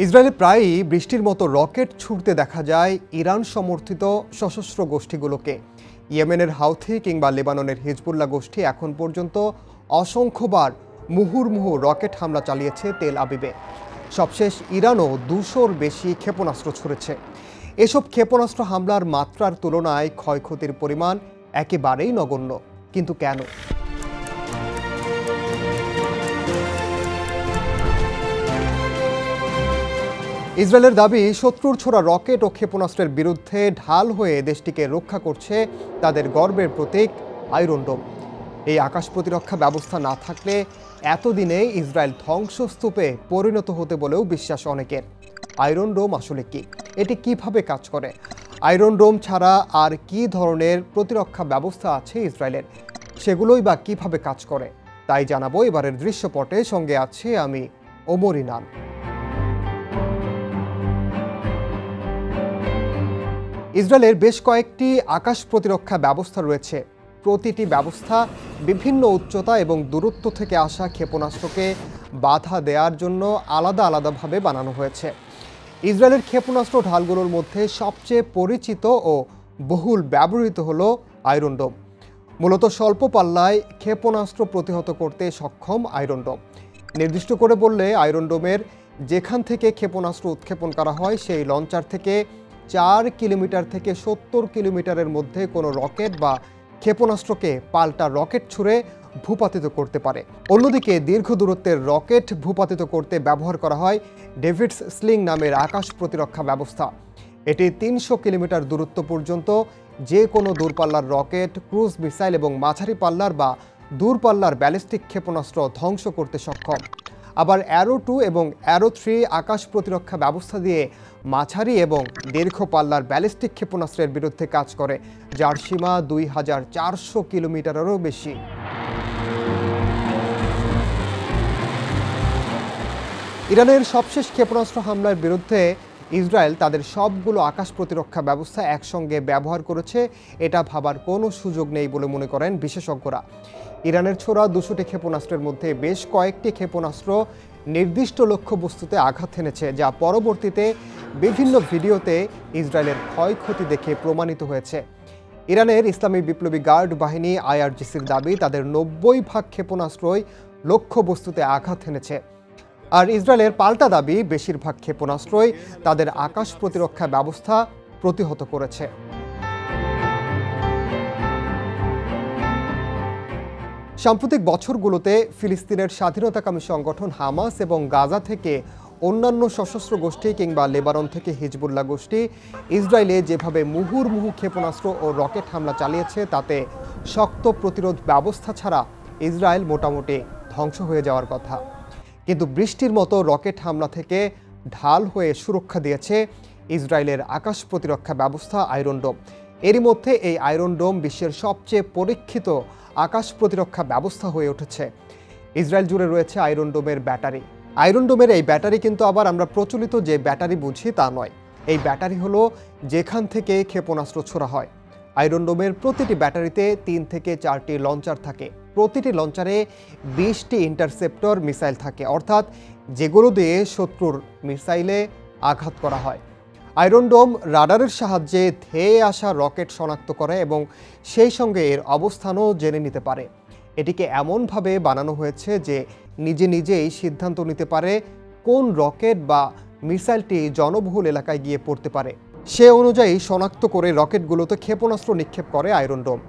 ইসরায়েলে প্রায়ই বৃষ্টির মতো রকেট ছুটতে দেখা যায় ইরান সমর্থিত সশস্ত্র গোষ্ঠীগুলোকে। ইয়েমেনের হাউথি কিংবা লেবাননের হিজবুল্লাহ গোষ্ঠী এখন পর্যন্ত অসংখ্যবার মুহুর্মুহু রকেট হামলা চালিয়েছে তেল আবিবে। সবশেষ ইরানও 200-র বেশি ক্ষেপণাস্ত্র ছুড়েছে। এসব ক্ষেপণাস্ত্র হামলার মাত্রার তুলনায় ক্ষয়ক্ষতির পরিমাণ একেবারেই নগণ্য। কিন্তু কেন? ইসরায়েলের দাবি, শত্রুর ছোড়া রকেট ও ক্ষেপণাস্ত্রের বিরুদ্ধে ঢাল হয়ে দেশটিকে রক্ষা করছে তাদের গর্বের প্রতীক আয়রন ডোম। এই আকাশ প্রতিরক্ষা ব্যবস্থা না থাকলে এতদিনে ইসরায়েল ধ্বংসস্তূপে পরিণত হতে বলেও বিশ্বাস অনেকের। আয়রন ডোম আসলে কি? এটি কিভাবে কাজ করে? আয়রন ডোম ছাড়া আর কি ধরনের প্রতিরক্ষা ব্যবস্থা আছে ইসরায়েলের? সেগুলোই বা কিভাবে কাজ করে তাই জানাবো এবারের দৃশ্যপটে। সঙ্গে আছে আমি ওমর ইনান। ইসরায়েলের বেশ কয়েকটি আকাশ প্রতিরক্ষা ব্যবস্থা রয়েছে। প্রতিটি ব্যবস্থা বিভিন্ন উচ্চতা এবং দূরত্ব থেকে আসা ক্ষেপণাস্ত্রকে বাধা দেওয়ার জন্য আলাদা আলাদাভাবে বানানো হয়েছে। ইসরায়েলের ক্ষেপণাস্ত্র ঢালগুলোর মধ্যে সবচেয়ে পরিচিত ও বহুল ব্যবহৃত হল আয়রন ডোম। মূলত স্বল্প পাল্লায় ক্ষেপণাস্ত্র প্রতিহত করতে সক্ষম আয়রন ডোম। নির্দিষ্ট করে বললে আয়রন ডোমের যেখান থেকে ক্ষেপণাস্ত্র উৎক্ষেপণ করা হয় সেই লঞ্চার থেকে 4 কিলোমিটার থেকে 70 কিলোমিটারের মধ্যে কোনো রকেট বা ক্ষেপণাস্ত্রকে পাল্টা রকেট ছুঁড়ে ভূপাতিত করতে পারে। অন্যদিকে দীর্ঘ দূরত্বের রকেট ভূপাতিত করতে ব্যবহার করা হয় ডেভিডস স্লিং নামের আকাশ প্রতিরক্ষা ব্যবস্থা। এটি 300 কিলোমিটার দূরত্ব পর্যন্ত যে কোনো দূরপাল্লার রকেট, ক্রুজ মিসাইল এবং মাঝারি পাল্লার বা দূরপাল্লার ব্যালিস্টিক ক্ষেপণাস্ত্র ধ্বংস করতে সক্ষম। আবার অ্যারো 2 এবং অ্যারো 3 আকাশ প্রতিরক্ষা ব্যবস্থা দিয়ে মাঝারি এবং দীর্ঘ পাল্লার ব্যালিস্টিক ক্ষেপণাস্ত্রের বিরুদ্ধে কাজ করে, যার সীমা 2400 কিলোমিটারেরও বেশি। ইরানের সবশেষ ক্ষেপণাস্ত্র হামলার বিরুদ্ধে ইসরায়েল তাদের সবগুলো আকাশ প্রতিরক্ষা ব্যবস্থা একসঙ্গে ব্যবহার করেছে, এটা ভাবার কোনো সুযোগ নেই বলে মনে করেন বিশেষজ্ঞরা। ইরানের ছোড়া 200টি ক্ষেপণাস্ত্রের মধ্যে বেশ কয়েকটি ক্ষেপণাস্ত্র নির্দিষ্ট লক্ষ্যবস্তুতে আঘাত হেনেছে, যা পরবর্তীতে বিভিন্ন ভিডিওতে ইসরায়েলের ক্ষয়ক্ষতি দেখে প্রমাণিত হয়েছে। ইরানের ইসলামী বিপ্লবী গার্ড বাহিনী IRGCর দাবি, তাদের 90% ক্ষেপণাস্ত্রই লক্ষ্যবস্তুতে আঘাত হেনেছে। আর ইসরায়েলের পাল্টা দাবি, বেশিরভাগ ক্ষেপণাস্ত্রই তাদের আকাশ প্রতিরক্ষা ব্যবস্থা প্রতিহত করেছে। সাম্প্রতিক বছরগুলোতে ফিলিস্তিনের স্বাধীনতাকামী সংগঠন হামাস এবং গাজা থেকে অন্যান্য সশস্ত্র গোষ্ঠী কিংবা লেবানন থেকে হিজবুল্লাহ গোষ্ঠী ইসরায়েলে যেভাবে মুহুর্মুহু ক্ষেপণাস্ত্র ও রকেট হামলা চালিয়েছে, তাতে শক্ত প্রতিরোধ ব্যবস্থা ছাড়া ইসরায়েল মোটামুটি ধ্বংস হয়ে যাওয়ার কথা। কিন্তু বৃষ্টির মতো রকেট হামলা থেকে ঢাল হয়ে সুরক্ষা দিয়েছে ইসরায়েলের আকাশ প্রতিরক্ষা ব্যবস্থা আয়রন ডোম। এরই মধ্যে এই আয়রন ডোম বিশ্বের সবচেয়ে পরীক্ষিত আকাশ প্রতিরক্ষা ব্যবস্থা হয়ে উঠেছে। ইসরায়েল জুড়ে রয়েছে আয়রন ডোমের ব্যাটারি। আয়রন ডোমের এই ব্যাটারি কিন্তু আবার আমরা প্রচলিত যে ব্যাটারি বুঝি তা নয়। এই ব্যাটারি হলো যেখান থেকে ক্ষেপণাস্ত্র ছোড়া হয়। আয়রন ডোমের প্রতিটি ব্যাটারিতে 3 থেকে 4টি লঞ্চার থাকে। প্রতিটি লঞ্চারে 20টি ইন্টারসেপ্টর মিসাইল থাকে, অর্থাৎ যেগুলো দিয়ে শত্রুর মিসাইলে আঘাত করা হয়। আয়রন ডোম রাডারের সাহায্যে ধেয়ে আসা রকেট শনাক্ত করে এবং সেই সঙ্গে এর অবস্থানও জেনে নিতে পারে। এটিকে এমনভাবে বানানো হয়েছে যে নিজেই সিদ্ধান্ত নিতে পারে কোন রকেট বা মিসাইলটি জনবহুল এলাকায় গিয়ে পড়তে পারে। সে অনুযায়ী শনাক্ত করে রকেটগুলোতে ক্ষেপণাস্ত্র নিক্ষেপ করে আয়রন ডোম,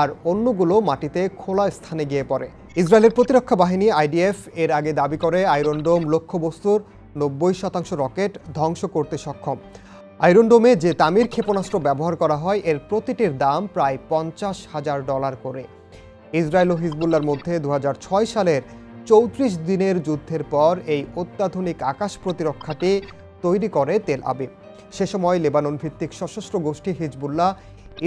আর অন্যগুলো মাটিতে খোলা স্থানে গিয়ে পড়ে। ইসরায়েলের প্রতিরক্ষা বাহিনী IDF এর আগে দাবি করে আয়রন ডোম লক্ষ্যবস্তুর 90% রকেট ধ্বংস করতে সক্ষম। আয়রন ডোমে যে তামির ক্ষেপণাস্ত্র ব্যবহার করা হয়, এর প্রতিটির দাম প্রায় $50,000 করে। ইসরায়েল ও হিজবুল্লাহর মধ্যে 2006 সালের 34 দিনের যুদ্ধের পর এই অত্যাধুনিক আকাশ প্রতিরক্ষাটি তৈরি করে তেল আবিব। সে সময় লেবানন ভিত্তিক সশস্ত্র গোষ্ঠী হিজবুল্লাহ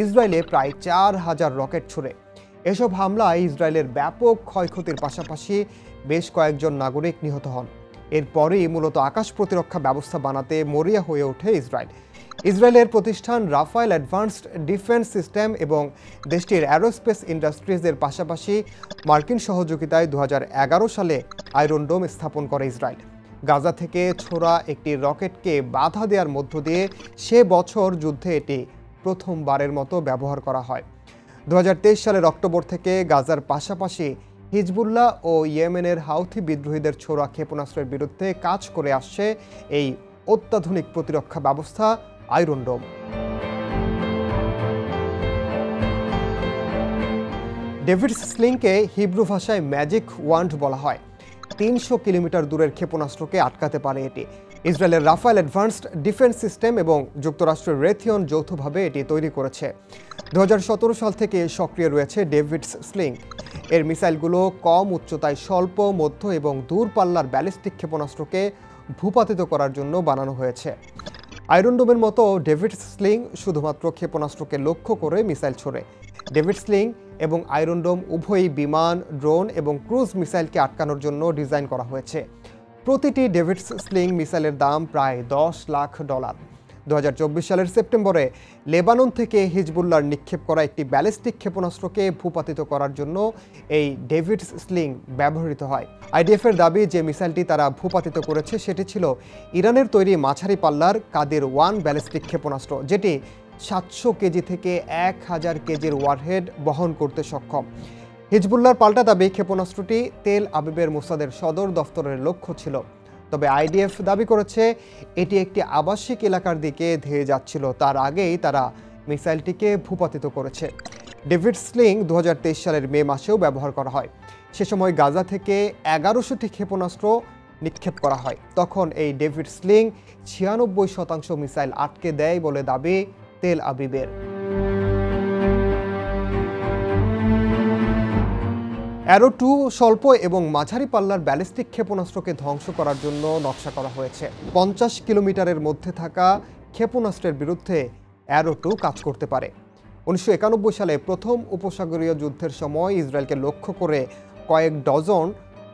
ইসরায়েলে প্রায় 4000 রকেট ছুড়ে। এসব হামলায় ইসরায়েলের ব্যাপক ক্ষয়ক্ষতির পাশাপাশি বেশ কয়েকজন নাগরিক নিহত হন। এরপরই মূলত আকাশ প্রতিরক্ষা ব্যবস্থা বানাতে মরিয়া হয়ে ওঠে ইসরায়েল। ইসরায়েলের প্রতিষ্ঠান রাফায়েল অ্যাডভান্সড ডিফেন্স সিস্টেম এবং দেশটির অ্যারোস্পেস ইন্ডাস্ট্রিজের পাশাপাশি মার্কিন সহযোগিতায় 2011 সালে আয়রন ডোম স্থাপন করে ইসরায়েল। গাজা থেকে ছোড়া একটি রকেটকে বাধা দেওয়ার মধ্য দিয়ে সে বছর যুদ্ধে এটি প্রথমবারের মতো ব্যবহার করা হয়। 2023 সালের অক্টোবর থেকে গাজার পাশাপাশি হিজবুল্লাহ ও ইয়েমেনের হাউথি বিদ্রোহীদের ছোড়া ক্ষেপণাস্ত্রের বিরুদ্ধে কাজ করে আসছে এই অত্যাধুনিক প্রতিরক্ষা ব্যবস্থা আয়রন ডোম। ডেভিডস স্লিংকে হিব্রু ভাষায় ম্যাজিক ওয়ান্ড বলা হয়। 300 কিলোমিটার দূরের ক্ষেপণাস্ত্রকে আটকাতে পারে এটি। ইসরায়েলের রাফায়েল অ্যাডভান্সড ডিফেন্স সিস্টেম এবং যুক্তরাষ্ট্রের রেথিয়ন যৌথভাবে এটি তৈরি করেছে। 2017 সাল থেকে সক্রিয় রয়েছে ডেভিডস স্লিং। এর মিসাইলগুলো কম উচ্চতায় স্বল্প, মধ্য এবং দূরপাল্লার ব্যালিস্টিক ক্ষেপণাস্ত্রকে ভূপাতিত করার জন্য বানানো হয়েছে। আয়রন ডোমের মতো ডেভিডস স্লিং শুধুমাত্র ক্ষেপণাস্ত্রকে লক্ষ্য করে মিসাইল ছোড়ে। ডেভিড স্লিং এবং আয়রন ডোম উভয়ই বিমান, ড্রোন এবং ক্রুজ মিসাইলকে আটকানোর জন্য ডিজাইন করা হয়েছে। প্রতিটি ডেভিডস স্লিং মিসাইলের দাম প্রায় $10 লাখ। 2024 সালের সেপ্টেম্বরে লেবানন থেকে হিজবুল্লাহর নিক্ষেপ করা একটি ব্যালিস্টিক ক্ষেপণাস্ত্রকে ভূপাতিত করার জন্য এই ডেভিডস স্লিং ব্যবহৃত হয়। আইডিএফের দাবি যে মিসাইলটি তারা ভূপাতিত করেছে সেটি ছিল ইরানের তৈরি মাঝারি পাল্লার কাদির 1 ব্যালিস্টিক ক্ষেপণাস্ত্র, যেটি 700 কেজি থেকে 1000 কেজির ওয়ারহেড বহন করতে সক্ষম। হিজবুল্লাহর পাল্টা দাবি ক্ষেপণাস্ত্রটি তেল আবিবের মোসাদের সদর দফতরের লক্ষ্য ছিল। তবে আইডিএফ দাবি করেছে এটি একটি আবাসিক এলাকার দিকে ধেয়ে যাচ্ছিল, তার আগেই তারা মিসাইলটিকে ভূপাতিত করেছে। ডেভিড স্লিং 2023 সালের মে মাসেও ব্যবহার করা হয়। সে সময় গাজা থেকে 1100টি ক্ষেপণাস্ত্র নিক্ষেপ করা হয়। তখন এই ডেভিড স্লিং 96% মিসাইল আটকে দেয় বলে দাবি তেল আবিবের। অ্যারো 2 স্বল্প এবং মাঝারি পাল্লার ব্যালিস্টিক ক্ষেপণাস্ত্রকে ধ্বংস করার জন্য নকশা করা হয়েছে। 50 কিলোমিটারের মধ্যে থাকা ক্ষেপণাস্ত্রের বিরুদ্ধে অ্যারো 2 কাজ করতে পারে। 1991 সালে প্রথম উপসাগরীয় যুদ্ধের সময় ইসরায়েলকে লক্ষ্য করে কয়েক ডজন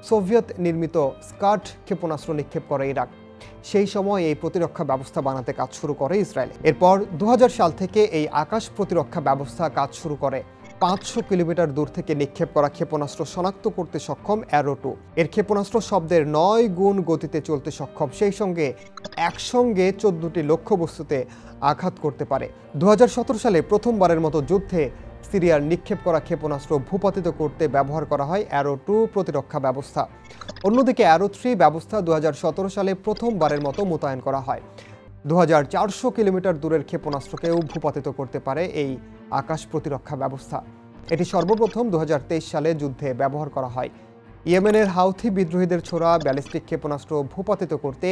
সোভিয়েত নির্মিত স্কাড ক্ষেপণাস্ত্র নিক্ষেপ করে ইরাক। সেই সময় এই প্রতিরক্ষা ব্যবস্থা বানাতে কাজ শুরু করে ইসরায়েল। এরপর 2000 সাল থেকে এই আকাশ প্রতিরক্ষা ব্যবস্থা কাজ শুরু করে। 500 কিলোমিটার দূর থেকে নিক্ষেপ করা ক্ষেপণাস্ত্র শনাক্ত করতে সক্ষম অ্যারো 2। এর ক্ষেপণাস্ত্র শব্দের 9 গুণ গতিতে চলতে সক্ষম, সেই সঙ্গে একসঙ্গে 14টি লক্ষ্যবস্তুতে আঘাত করতে পারে। 2017 সালে প্রথমবারের মতো যুদ্ধে সিরিয়ার নিক্ষেপ করা ক্ষেপণাস্ত্র ভূপাতিত করতে ব্যবহার করা হয় অ্যারো 2 প্রতিরক্ষা ব্যবস্থা। অন্যদিকে অ্যারো 3 ব্যবস্থা 2017 সালে প্রথমবারের মতো মোতায়েন করা হয়। 2400 কিলোমিটার দূরের ক্ষেপণাস্ত্রকেও ভূপাতিত করতে পারে এই আকাশ প্রতিরক্ষা ব্যবস্থা। এটি সর্বপ্রথম 2023 সালে যুদ্ধে ব্যবহার করা হয়। ইয়েমেনের হাউথি বিদ্রোহীদের ছোড়া ব্যালিস্টিক ক্ষেপণাস্ত্র ভূপাতিত করতে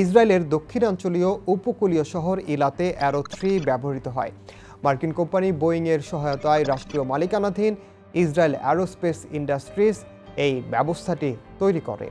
ইসরায়েলের দক্ষিণাঞ্চলীয় উপকূলীয় শহর ইলাতে অ্যারো 3 ব্যবহৃত হয়। মার্কিন কোম্পানি বোয়িংয়ের সহায়তায় রাষ্ট্রীয় মালিকানাধীন ইসরায়েল অ্যারোস্পেস ইন্ডাস্ট্রিজ এই ব্যবস্থাটি তৈরি করে।